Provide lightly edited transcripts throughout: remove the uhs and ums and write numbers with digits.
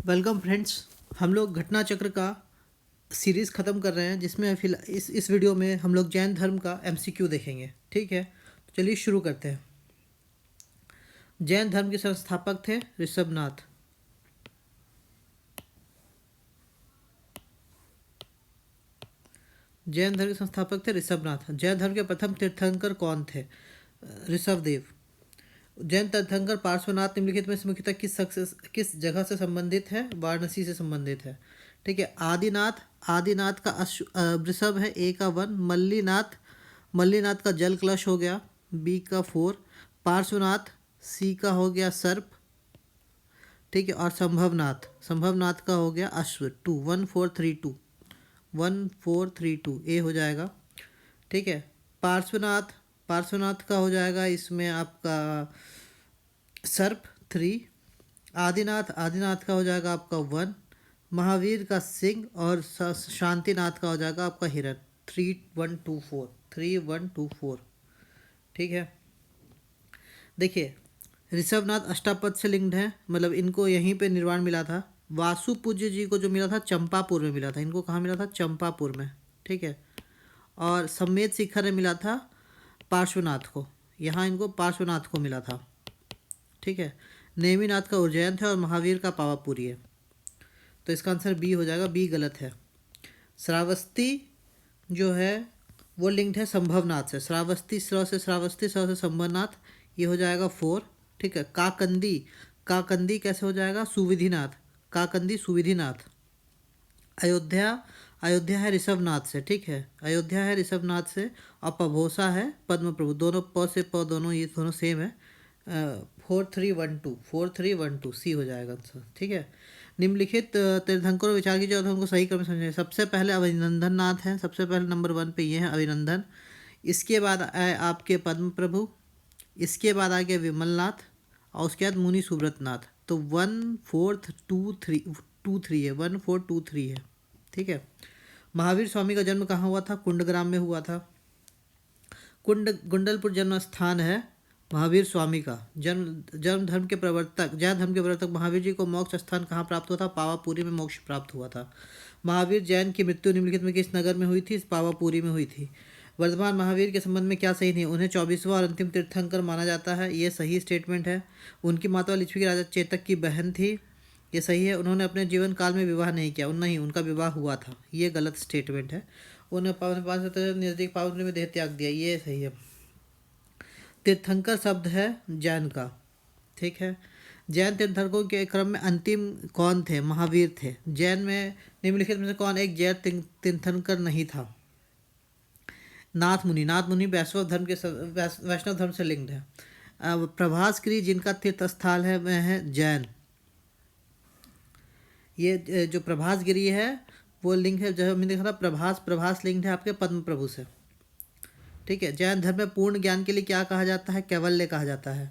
Welcome friends. हम लोग घटना चक्र का सीरीज़ ख़त्म कर रहे हैं, जिसमें फिलहाल इस वीडियो में हम लोग जैन धर्म का एमसीक्यू देखेंगे। ठीक है, तो चलिए शुरू करते हैं। जैन धर्म के संस्थापक थे ऋषभनाथ। जैन धर्म के संस्थापक थे ऋषभनाथ। जैन धर्म के प्रथम तीर्थंकर कौन थे? ऋषभदेव। जैन तीर्थंकर पार्श्वनाथ निम्नलिखित में से मुख्यतः किस जगह से संबंधित है? वाराणसी से संबंधित है। ठीक है। आदिनाथ, आदिनाथ का वृषभ है, ए का 1। मल्लीनाथ, मल्लीनाथ का जल कलश हो गया, बी का 4। पार्श्वनाथ, सी का हो गया सर्प। ठीक है। और संभवनाथ, संभवनाथ का हो गया अश्व, 2, 1 4 3 2, 1 4 3 2, ए हो जाएगा। ठीक है। पार्श्वनाथ, पार्श्वनाथ का हो जाएगा इसमें आपका सर्प, 3। आदिनाथ, आदिनाथ का हो जाएगा आपका 1। महावीर का सिंह और शांतिनाथ का हो जाएगा आपका हिरण, 3 1 2 4, 3 1 2 4। ठीक है। देखिए, ऋषभनाथ अष्टापद से लिंक्ड है, मतलब इनको यहीं पे निर्वाण मिला था। वासु पूज्य जी को जो मिला था चंपापुर में मिला था। इनको कहाँ मिला था? चंपापुर में। ठीक है। और सम्मेद शिखर में मिला था पार्श्वनाथ को, यहाँ इनको पार्श्वनाथ को मिला था। ठीक है। नेमिनाथ का उज्जैन था और महावीर का पावापुरी है, तो इसका आंसर बी हो जाएगा। बी गलत है। श्रावस्ती जो है वो लिंक्ड है संभवनाथ से। श्रावस्ती, स्र से श्रावस्ती, स से संभवनाथ, ये हो जाएगा 4। ठीक है। काकंदी, काकंदी कैसे हो जाएगा? सुविधिनाथ, काकंदी सुविधिनाथ। अयोध्या, अयोध्या है ऋषभनाथ से। ठीक है। अयोध्या है ऋषभनाथ से। और पभोसा है पद्म प्रभु। दोनों प से प, दोनों ये दोनों सेम है। 4 3 1 2, 4 3 1 2, सी हो जाएगा आंसर। ठीक है। निम्नलिखित तीर्थंकरों विचार कीजिए और उनको सही क्रम में समझें। सबसे पहले अभिनंदन नाथ हैं, सबसे पहले नंबर 1 पे ये हैं अभिनंदन। इसके बाद आए आपके पद्म प्रभु, इसके बाद आ गया विमलनाथ, और उसके बाद मुनि सुब्रत नाथ। तो 1 4 2 3 2 3 है, 1 4 2 3 है। ठीक है। महावीर स्वामी का जन्म कहाँ हुआ था? कुंडग्राम में हुआ था। गुंडलपुर जन्म स्थान है महावीर स्वामी का। जन्म धर्म के प्रवर्तक, जैन धर्म के प्रवर्तक महावीर जी को मोक्ष स्थान कहाँ प्राप्त हुआ था? पावापुरी में मोक्ष प्राप्त हुआ था। महावीर जैन की मृत्यु निम्नलिखित में किस नगर में हुई थी? पावापुरी में हुई थी। वर्तमान महावीर के संबंध में क्या सही नहीं? उन्हें 24वां और अंतिम तीर्थंकर माना जाता है, ये सही स्टेटमेंट है। उनकी माता लिच्छवी के राजा चेतक की बहन थी, ये सही है। उन्होंने अपने जीवन काल में विवाह नहीं किया, नहीं, उनका विवाह हुआ था, ये गलत स्टेटमेंट है। उन्हें 5 नज़दीक पावन में देह त्याग दिया, ये सही है। तीर्थंकर शब्द है जैन का। ठीक है। जैन तीर्थंकरों के क्रम में अंतिम कौन थे? महावीर थे। जैन में निम्नलिखित में से कौन एक जैन तीर्थंकर नहीं था? नाथ मुनि, नाथ मुनि वैष्णव धर्म के वैष्णव धर्म से लिंक्ड है। प्रभासगिरी जिनका तीर्थ स्थल है वह है जैन। ये जो प्रभासगिरी है वो लिंक है, जब मैंने देखा था प्रभास, प्रभास लिंक्ड है आपके पद्म प्रभु से। ठीक है। जैन धर्म में पूर्ण ज्ञान के लिए क्या कहा जाता है? कैवल्य कहा जाता है।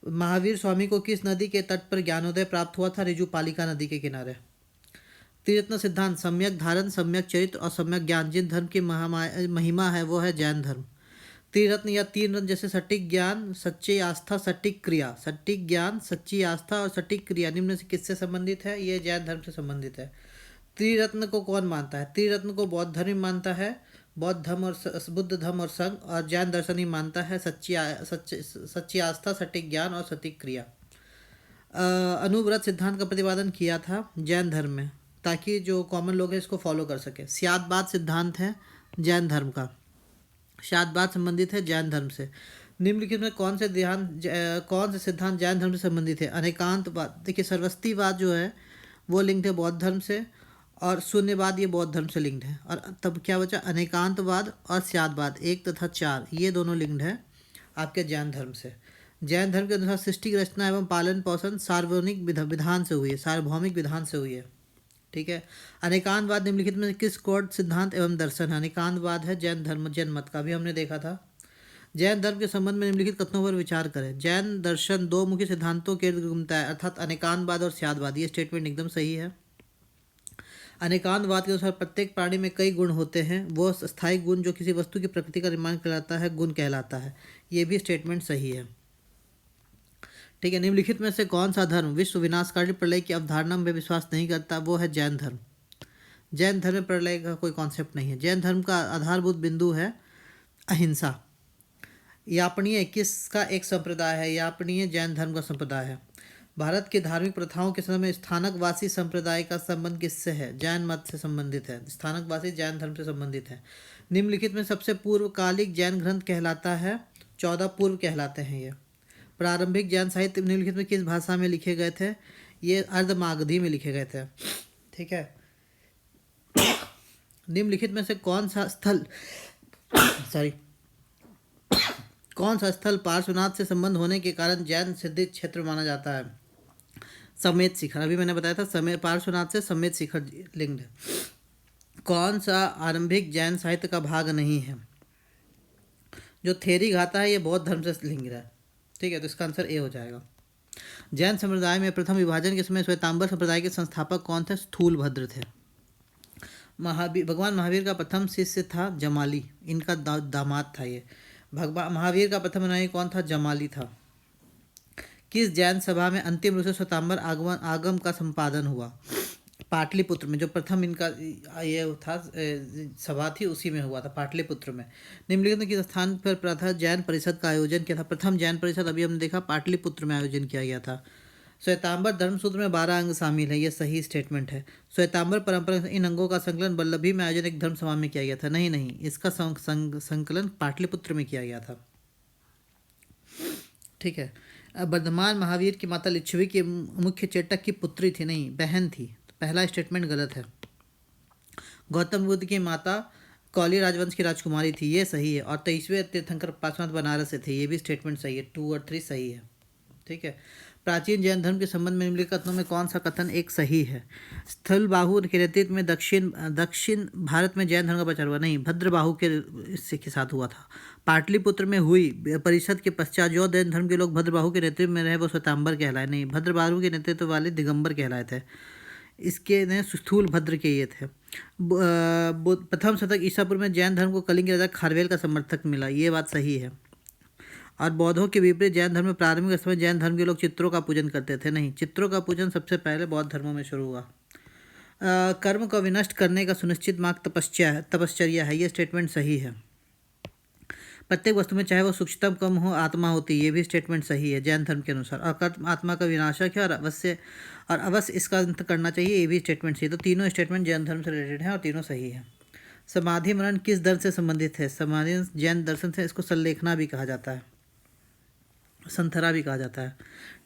महावीर स्वामी को किस नदी के तट पर ज्ञानोदय प्राप्त हुआ था? ऋजुपालिका नदी के किनारे। त्रिरत्न सिद्धांत, सम्यक धारण, सम्यक चरित्र और सम्यक ज्ञान, जिन धर्म की महिमा है वो है जैन धर्म। त्रिरत्न या 3 रत्न जैसे सटीक ज्ञान, सच्ची आस्था, सटीक क्रिया। सटीक ज्ञान, सच्ची आस्था और सटीक क्रिया निम्न से किससे संबंधित है? ये जैन धर्म से संबंधित है। त्रिरत्न को कौन मानता है? त्रिरत्न को बौद्ध धर्म मानता है, बौद्ध धर्म और बुद्ध धर्म और संघ, और जैन दर्शन ही मानता है सच्ची आस्था, सटीक ज्ञान और सटीक क्रिया। अनुव्रत सिद्धांत का प्रतिपादन किया था जैन धर्म में, ताकि जो कॉमन लोग हैं इसको फॉलो कर सके। स्यादबाद सिद्धांत है जैन धर्म का, स्यादबाद संबंधित है जैन धर्म से। निम्नलिखित में कौन से सिद्धांत जैन धर्म से संबंधित है? अनेकांतवाद। देखिए, सर्वस्तिवाद जो है वो लिंक्ड है बौद्ध धर्म से, और शून्यवाद ये बौद्ध धर्म से लिंक्ड है। और तब क्या बचा? अनेकांतवाद और स्यादवाद, 1 तथा 4, ये दोनों लिंक्ड है आपके जैन धर्म से। जैन धर्म के अनुसार सृष्टि की रचना एवं पालन पोषण सार्वजनिक विधान से हुई है, सार्वभौमिक विधान से हुई है। ठीक है। अनेकांतवाद निम्नलिखित में किस कोड सिद्धांत एवं दर्शन है? अनेकांतवाद है जैन धर्म, जैन मत का भी हमने देखा था। जैन धर्म के संबंध में निम्नलिखित कथनों पर विचार करें। जैन दर्शन 2 मुख्य सिद्धांतों के इर्द घूमता है, अर्थात अनेकांतवाद और स्यादवाद, ये स्टेटमेंट एकदम सही है। अनेकांतवाद के अनुसार प्रत्येक प्राणी में कई गुण होते हैं, वो स्थायी गुण जो किसी वस्तु की प्रकृति का निर्माण कहलाता है गुण कहलाता है, ये भी स्टेटमेंट सही है। ठीक है। निम्नलिखित में से कौन सा धर्म विश्व विनाशकारी प्रलय की अवधारणा में विश्वास नहीं करता? वो है जैन धर्म। जैन धर्म में प्रलय का कोई कॉन्सेप्ट नहीं है। जैन धर्म का आधारभूत बिंदु है अहिंसा। यापनीय किसका एक संप्रदाय है? यापनीय जैन धर्म का संप्रदाय है। भारत की धार्मिक प्रथाओं के समय में स्थानकवासी संप्रदाय का संबंध किससे है? जैन मत से संबंधित है। स्थानकवासी जैन धर्म से संबंधित है। निम्नलिखित में सबसे पूर्वकालिक जैन ग्रंथ कहलाता है? 14 पूर्व कहलाते हैं ये। प्रारंभिक जैन साहित्य निम्नलिखित में किस भाषा में लिखे गए थे? ये अर्धमागधी में लिखे गए थे। ठीक है। निम्नलिखित में से कौन सा स्थल कौन सा स्थल पार्श्वनाथ से संबंध होने के कारण जैन सिद्धि क्षेत्र माना जाता है? समेत शिखर। अभी मैंने बताया था समेत, पार्श्वनाथ से समेत शिखर लिंग है। कौन सा आरंभिक जैन साहित्य का भाग नहीं है? जो थेरी गाथा है ये बौद्ध धर्म से लिंग है। ठीक है, तो इसका आंसर ए हो जाएगा। जैन संप्रदाय में प्रथम विभाजन के समय श्वेतांबर संप्रदाय के संस्थापक कौन थे? स्थूलभद्र थे। भगवान महावीर का प्रथम शिष्य था जमाली, इनका दामाद था ये। भगवान महावीर का प्रथम अनुयायी कौन था? जमाली था। किस जैन सभा में अंतिम रूप से श्वेतांबर आगम का संपादन हुआ? पाटलिपुत्र में। जो प्रथम इनका ये था सभा थी उसी में हुआ था, पाटलिपुत्र में। निम्नलिखित में किस स्थान पर प्रथम जैन परिषद का आयोजन किया था? प्रथम जैन परिषद अभी हमने देखा पाटलिपुत्र में आयोजन किया गया था। श्वेतांबर धर्मसूत्र में 12 अंग शामिल है, ये सही स्टेटमेंट है। श्वेतांबर परंपरा इन अंगों का संकलन वल्लभी में आयोजन एक धर्म सभा में किया गया था। नहीं, इसका संकलन पाटलिपुत्र में किया गया था। ठीक है। वर्धमान महावीर की माता लिच्छवी की मुख्य चेटक की पुत्री थी? नहीं, बहन थी। तो पहला स्टेटमेंट गलत है। गौतम बुद्ध की माता कौली राजवंश की राजकुमारी थी, ये सही है। और 23वें तीर्थंकर पार्श्वनाथ बनारस से थे, ये भी स्टेटमेंट सही है। 2 और 3 सही है। ठीक है। प्राचीन जैन धर्म के संबंध में निम्नलिखित कथनों में कौन सा कथन एक सही है? स्थलबाहु के नेतृत्व में दक्षिण भारत में जैन धर्म का प्रचार हुआ? नहीं, भद्रबाहु के साथ हुआ था। पाटलिपुत्र में हुई परिषद के पश्चात जो जैन धर्म के लोग भद्रबाहु के नेतृत्व में रहे वो श्वेतांबर कहलाए। नहीं, भद्रबाहु के नेतृत्व वाले दिगंबर कहलाए थे। इसके ने स्थूल भद्र के ये थे। प्रथम शतक ईसा पूर्व में जैन धर्म को कलिंग राजा खारवेल का समर्थक मिला, ये बात सही है। और बौद्धों के विपरीत जैन धर्म में प्रारंभिक समय जैन धर्म के लोग चित्रों का पूजन करते थे। नहीं, चित्रों का पूजन सबसे पहले बौद्ध धर्मों में शुरू हुआ। कर्म को विनष्ट करने का सुनिश्चित मार्ग तपश्चर्या है, ये स्टेटमेंट सही है। प्रत्येक वस्तु में चाहे वो सूक्ष्मतम कम हो आत्मा होती है, ये भी स्टेटमेंट सही है जैन धर्म के अनुसार। और कर्म आत्मा का विनाशक है और अवश्य इसका अंत करना चाहिए, ये भी स्टेटमेंट सही। तो तीनों स्टेटमेंट जैन धर्म से रिलेटेड हैं और तीनों सही है। समाधि मरण किस दर्शन से संबंधित है? समाधि जैन दर्शन से, इसको संलेखना भी कहा जाता है, संथरा भी कहा जाता है।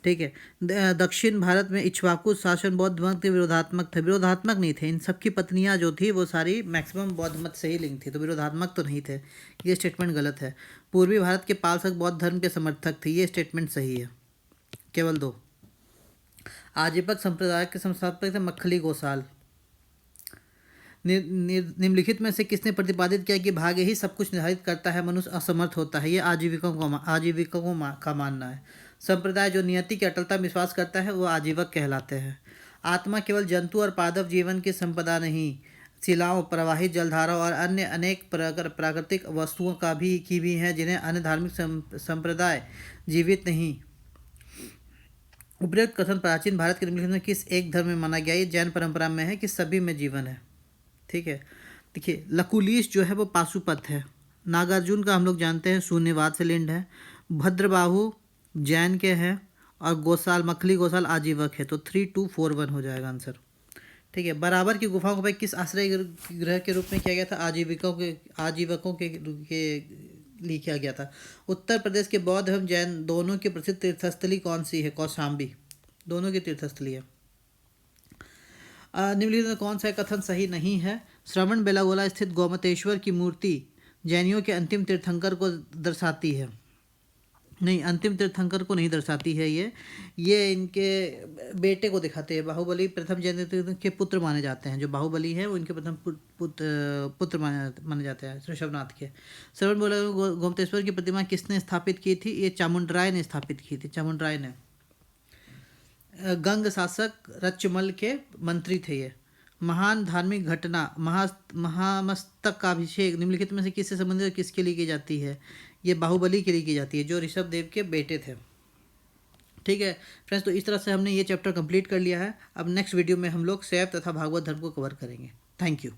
ठीक है। दक्षिण भारत में इक्ष्वाकु शासन बौद्ध मत के विरोधात्मक थे? विरोधात्मक नहीं थे। इन सबकी पत्नियां जो थी वो सारी मैक्सिमम बौद्ध मत से ही लिंक थी, तो विरोधात्मक तो नहीं थे, ये स्टेटमेंट गलत है। पूर्वी भारत के पालसक बौद्ध धर्म के समर्थक थे, ये स्टेटमेंट सही है। केवल 2। आजीवक संप्रदाय के संस्थापक थे मक्खली गोसाल। निम्नलिखित में से किसने प्रतिपादित किया कि भाग्य ही सब कुछ निर्धारित करता है, मनुष्य असमर्थ होता है? ये आजीविकों का मानना है। संप्रदाय जो नियति की अटलता में विश्वास करता है वो आजीवक कहलाते हैं। आत्मा केवल जंतु और पादप जीवन की संपदा नहीं, शिलाओं, प्रवाहित जलधाराओं और अन्य अनेक प्राकृतिक वस्तुओं की भी है जिन्हें अन्य धार्मिक संप्रदाय जीवित नहीं। उपरोक्त कथन प्राचीन भारत के निम्नलिखित में किस एक धर्म में माना गया? ये जैन परंपरा में है कि सभी में जीवन है। ठीक है। देखिए, लकुलीश जो है वो पाशुपत है। नागार्जुन का हम लोग जानते हैं शून्यवाद से लिंड है। भद्रबाहु जैन के हैं और गोसाल, मखली गोसाल आजीवक है। तो 3, 2, 4, 1 हो जाएगा आंसर। ठीक है। बराबर की गुफाओं को भाई किस आश्रय गृह के रूप में किया गया था? आजीवकों के लिए किया गया था। उत्तर प्रदेश के बौद्ध एवं जैन दोनों की प्रसिद्ध तीर्थस्थली कौन सी है? कौशाम्बी, दोनों की तीर्थस्थली है। निम्नलिखित में कौन सा कथन सही नहीं है? श्रवण बेलागोला स्थित गोमतेश्वर की मूर्ति जैनियों के अंतिम तीर्थंकर को दर्शाती है। नहीं, अंतिम तीर्थंकर को नहीं दर्शाती है। ये इनके बेटे को दिखाते हैं। बाहुबली प्रथम जैन के पुत्र माने जाते हैं। जो बाहुबली है वो इनके प्रथम पुत्र माने जाते हैं ऋषभनाथ के। श्रवण बेलागोला गोमतेश्वर की प्रतिमा किसने स्थापित की थी? ये चामुंडराय ने स्थापित की थी। चामुंडराय ने। गंग शासक रचमल के मंत्री थे ये। महान धार्मिक घटना महामस्तकाभिषेक निम्नलिखित में से किससे संबंधित और किसके लिए की जाती है? ये बाहुबली के लिए की जाती है, जो ऋषभ देव के बेटे थे। ठीक है फ्रेंड्स, तो इस तरह से हमने ये चैप्टर कंप्लीट कर लिया है। अब नेक्स्ट वीडियो में हम लोग शैव तथा भागवत धर्म को कवर करेंगे। Thank you.